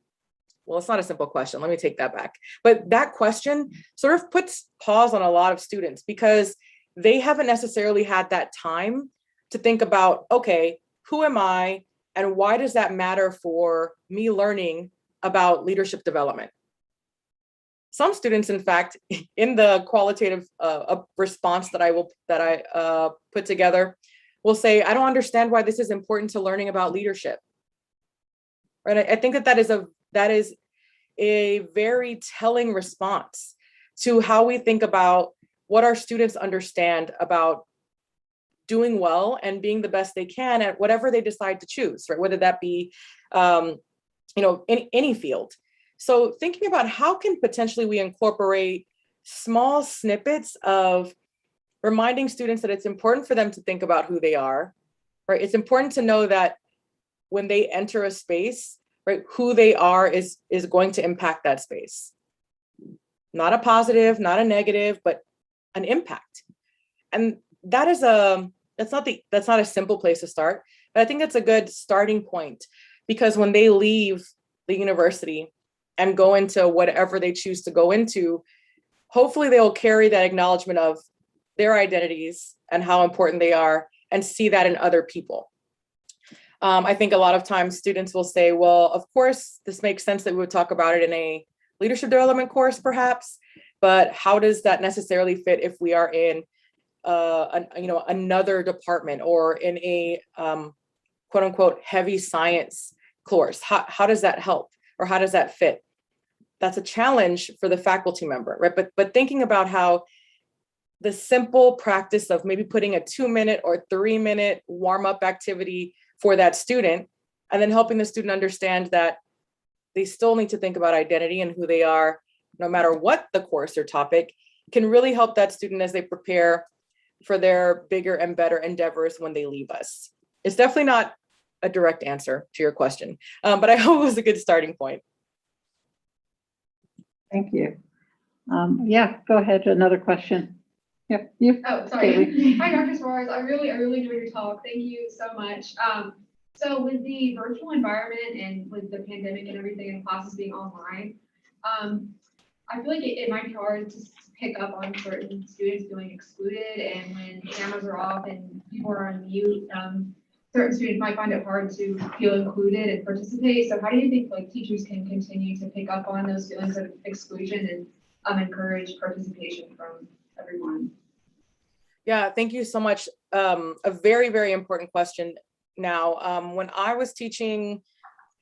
Well, it's not a simple question. Let me take that back. But that question sort of puts pause on a lot of students because they haven't necessarily had that time to think about, okay, who am I and why does that matter for me learning about leadership development? Some students, in fact, in the qualitative response that I put together, will say, I don't understand why this is important to learning about leadership. Right? I think that that is a very telling response to how we think about what our students understand about doing well and being the best they can at whatever they decide to choose, right? Whether that be, in any field. So thinking about how can potentially we incorporate small snippets of reminding students that it's important for them to think about who they are, right? It's important to know that when they enter a space, right, who they are is going to impact that space. Not a positive, not a negative, but an impact. And that is that's not a simple place to start, but I think that's a good starting point, because when they leave the university and go into whatever they choose to go into, hopefully they'll carry that acknowledgement of their identities and how important they are and see that in other people. I think a lot of times students will say, well, of course, this makes sense that we would talk about it in a leadership development course, perhaps, but how does that necessarily fit if we are in another department or in a quote unquote heavy science course? How does that help, or how does that fit? That's a challenge for the faculty member, right? But thinking about how the simple practice of maybe putting a 2-minute or 3-minute warm-up activity for that student, and then helping the student understand that they still need to think about identity and who they are, no matter what the course or topic, can really help that student as they prepare for their bigger and better endeavors when they leave us. It's definitely not a direct answer to your question, but I hope it was a good starting point. Thank you. Yeah, go ahead. Another question. Yeah, you. Oh, sorry. Haley. Hi, Dr. Suarez. I really enjoyed your talk. Thank you so much. So with the virtual environment and with the pandemic and everything and classes being online, I feel like it might be hard to pick up on certain students feeling excluded, and when cameras are off and people are on mute, certain students might find it hard to feel included and participate. So how do you think like teachers can continue to pick up on those feelings of exclusion and encourage participation from everyone? Yeah, thank you so much. A very, very important question. Now, when I was teaching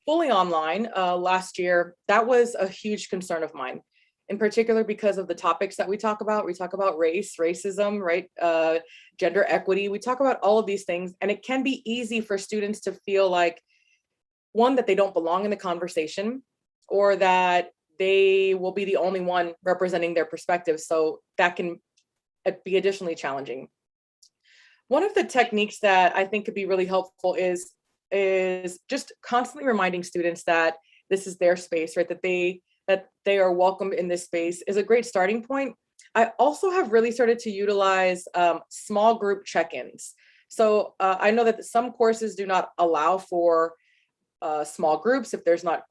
fully online last year, that was a huge concern of mine, in particular because of the topics that we talk about. We talk about race, racism, right? Gender equity. We talk about all of these things, and it can be easy for students to feel like, one, that they don't belong in the conversation, or that they will be the only one representing their perspective. So that can be additionally challenging. One of the techniques that I think could be really helpful is just constantly reminding students that this is their space, right? That they are welcome in this space is a great starting point. I also have really started to utilize small group check-ins. So I know that some courses do not allow for small groups if there's not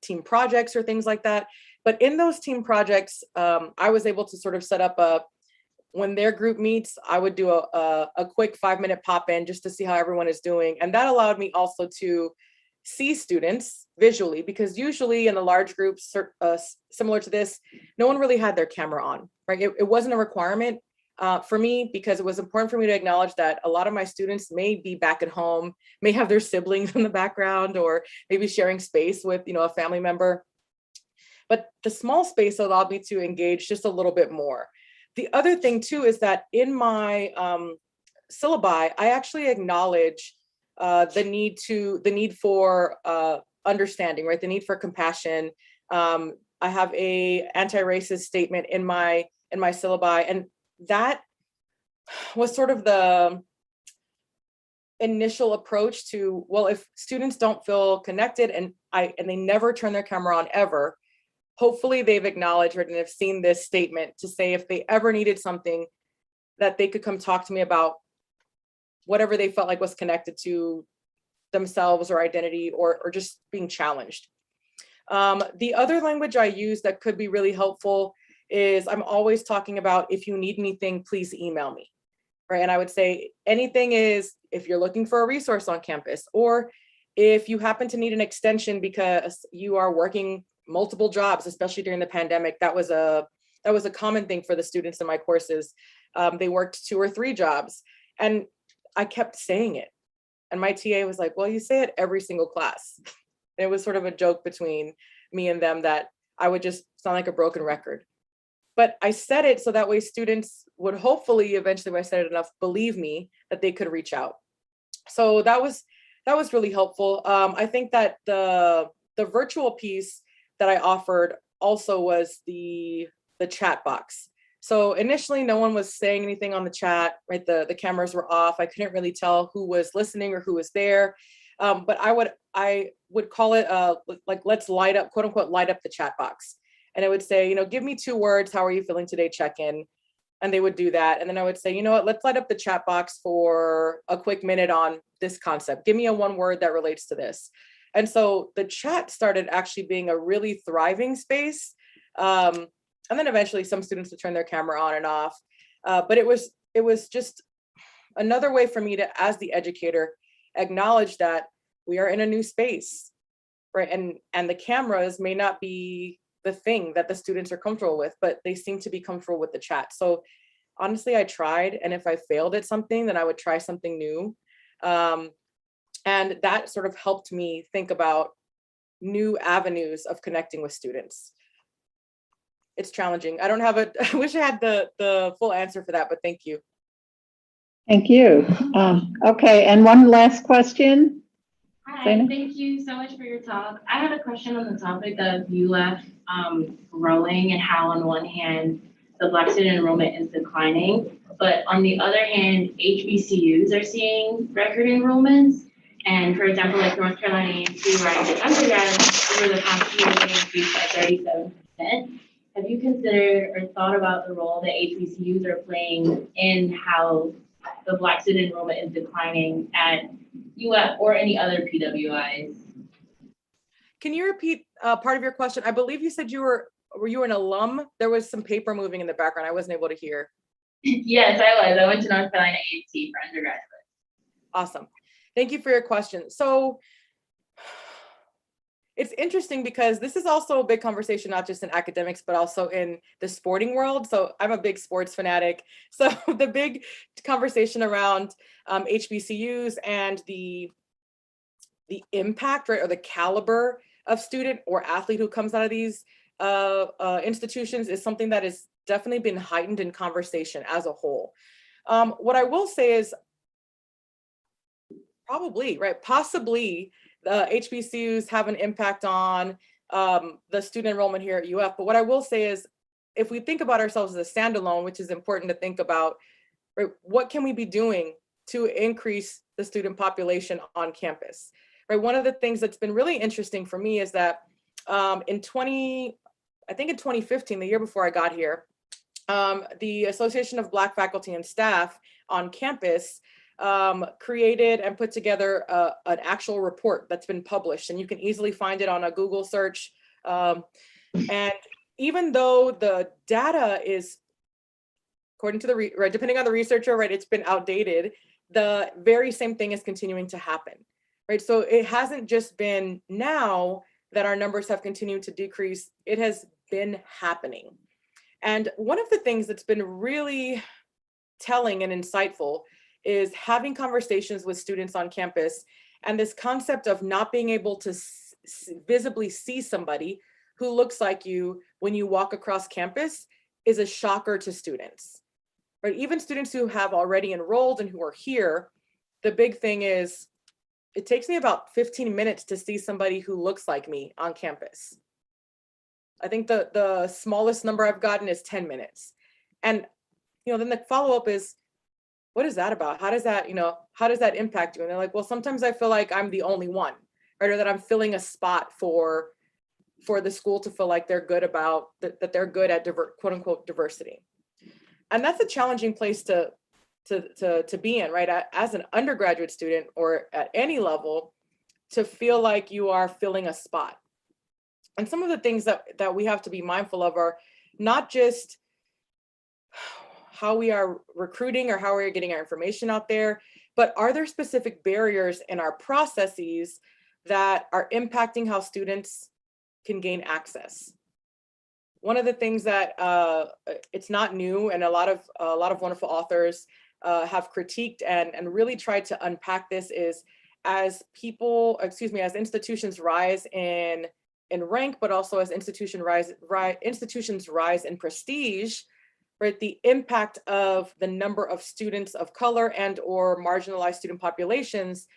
team projects or things like that. But in those team projects, I was able to sort of set up when their group meets, I would do a quick 5-minute pop in just to see how everyone is doing. And that allowed me also to see students visually, because usually in the large groups, similar to this, no one really had their camera on, right? It wasn't a requirement for me, because it was important for me to acknowledge that a lot of my students may be back at home, may have their siblings in the background, or maybe sharing space with, a family member. But the small space allowed me to engage just a little bit more. The other thing too is that in my syllabi, I actually acknowledge the need for understanding, right? The need for compassion. I have a anti-racist statement in my syllabi, and that was sort of the initial approach to, well, if students don't feel connected and they never turn their camera on ever, hopefully they've acknowledged and have seen this statement to say if they ever needed something, that they could come talk to me about whatever they felt like was connected to themselves or identity or just being challenged. The other language I use that could be really helpful is I'm always talking about, if you need anything, please email me, right? And I would say anything is if you're looking for a resource on campus, or if you happen to need an extension because you are working multiple jobs, especially during the pandemic. That was a common thing for the students in my courses. They worked 2 or 3 jobs. And I kept saying it. And my TA was like, well, you say it every single class. It was sort of a joke between me and them that I would just sound like a broken record. But I said it so that way students would hopefully eventually, when I said it enough, believe me that they could reach out. So that was really helpful. I think that the virtual piece that I offered also was the chat box. So initially, no one was saying anything on the chat, right? The cameras were off. I couldn't really tell who was listening or who was there. But I would call it like, let's light up, quote unquote, light up the chat box. And I would say, you know, give me 2 words. How are you feeling today? Check in. And they would do that. And then I would say, you know what, let's light up the chat box for a quick minute on this concept. Give me a 1 word that relates to this. And so the chat started actually being a really thriving space. And then eventually some students would turn their camera on and off. But it was just another way for me to, as the educator, acknowledge that we are in a new space, right? And the cameras may not be the thing that the students are comfortable with, but they seem to be comfortable with the chat. So honestly, I tried, and if I failed at something, then I would try something new. And that sort of helped me think about new avenues of connecting with students. It's challenging. I don't have I wish I had the full answer for that, but thank you. Thank you. Okay, and one last question. Hi, Zaina? thank you so much for your talk. I had a question on the topic of UF growing and how on one hand, the Black student enrollment is declining, but on the other hand, HBCUs are seeing record enrollments. And for example, like North Carolina A&T, where I did undergrad, over the past year, they increased by 37%. Have you considered or thought about the role that HBCUs are playing in how the Black student enrollment is declining at UF or any other PWIs? Can you repeat part of your question? I believe you said were you an alum? There was some paper moving in the background. I wasn't able to hear. Yes, I was. I went to North Carolina A&T for undergraduate. Awesome. Thank you for your question. So it's interesting because this is also a big conversation, not just in academics, but also in the sporting world. So I'm a big sports fanatic. So the big conversation around HBCUs and the impact, right, or the caliber of student or athlete who comes out of these institutions is something that has definitely been heightened in conversation as a whole. What I will say is possibly the HBCUs have an impact on the student enrollment here at UF. But what I will say is, if we think about ourselves as a standalone, which is important to think about, right, what can we be doing to increase the student population on campus? Right, one of the things that's been really interesting for me is that in 2015, the year before I got here, the Association of Black Faculty and Staff on campus created and put together an actual report that's been published, and you can easily find it on a Google search. And even though the data is, according to depending on the researcher, right, it's been outdated, the very same thing is continuing to happen, right? So it hasn't just been now that our numbers have continued to decrease, it has been happening. And one of the things that's been really telling and insightful is having conversations with students on campus, and this concept of not being able to visibly see somebody who looks like you when you walk across campus is a shocker to students, right? Even students who have already enrolled and who are here, the big thing is it takes me about 15 minutes to see somebody who looks like me on campus. I think the smallest number I've gotten is 10 minutes. And then the follow-up is, what is that about? How does that impact you? And they're like, well, sometimes I feel like I'm the only one, right? Or that I'm filling a spot for the school to feel like they're good about, that they're good at quote unquote diversity. And that's a challenging place to be in, right? As an undergraduate student or at any level, to feel like you are filling a spot. And some of the things that we have to be mindful of are not just how we are recruiting or how we're getting our information out there, but are there specific barriers in our processes that are impacting how students can gain access? One of the things that it's not new, and a lot of wonderful authors have critiqued and really tried to unpack this is as institutions rise in rank, but also as institutions rise in prestige, right? The impact of the number of students of color and or marginalized student populations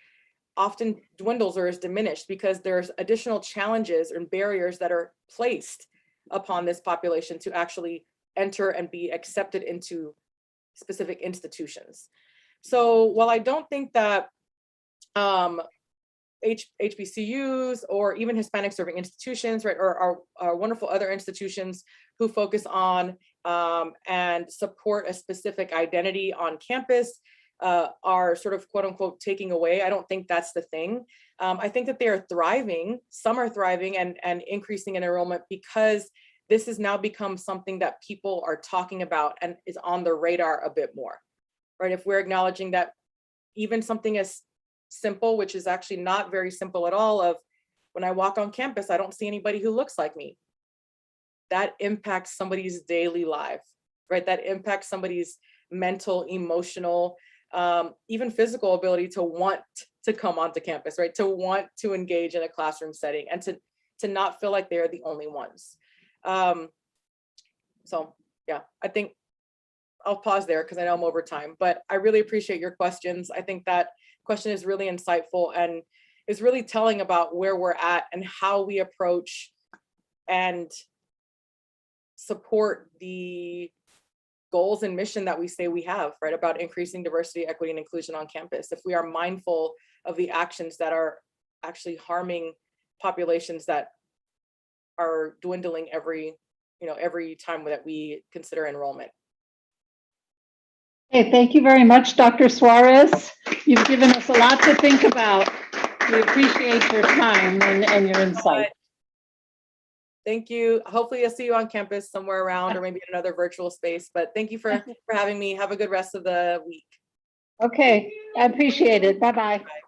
often dwindles or is diminished because there's additional challenges and barriers that are placed upon this population to actually enter and be accepted into specific institutions. So while I don't think that HBCUs or even Hispanic serving institutions, right, or our wonderful other institutions who focus on and support a specific identity on campus are sort of quote unquote taking away. I don't think that's the thing. I think that they are thriving. Some are thriving and increasing in enrollment because this has now become something that people are talking about and is on the radar a bit more, right? If we're acknowledging that even something as simple, which is actually not very simple at all, of when I walk on campus, I don't see anybody who looks like me. That impacts somebody's daily life, right? That impacts somebody's mental, emotional, even physical ability to want to come onto campus, right? To want to engage in a classroom setting and to not feel like they're the only ones. So yeah, I think I'll pause there because I know I'm over time, but I really appreciate your questions. I think that question is really insightful and is really telling about where we're at and how we approach and support the goals and mission that we say we have, right, about increasing diversity, equity, and inclusion on campus. If we are mindful of the actions that are actually harming populations that are dwindling every time that we consider enrollment. Hey, thank you very much, Dr. Suarez. You've given us a lot to think about. We appreciate your time and your insight. Thank you. Hopefully I'll see you on campus somewhere around or maybe in another virtual space, but thank you for having me. Have a good rest of the week. Okay, I appreciate it. Bye-bye. Bye.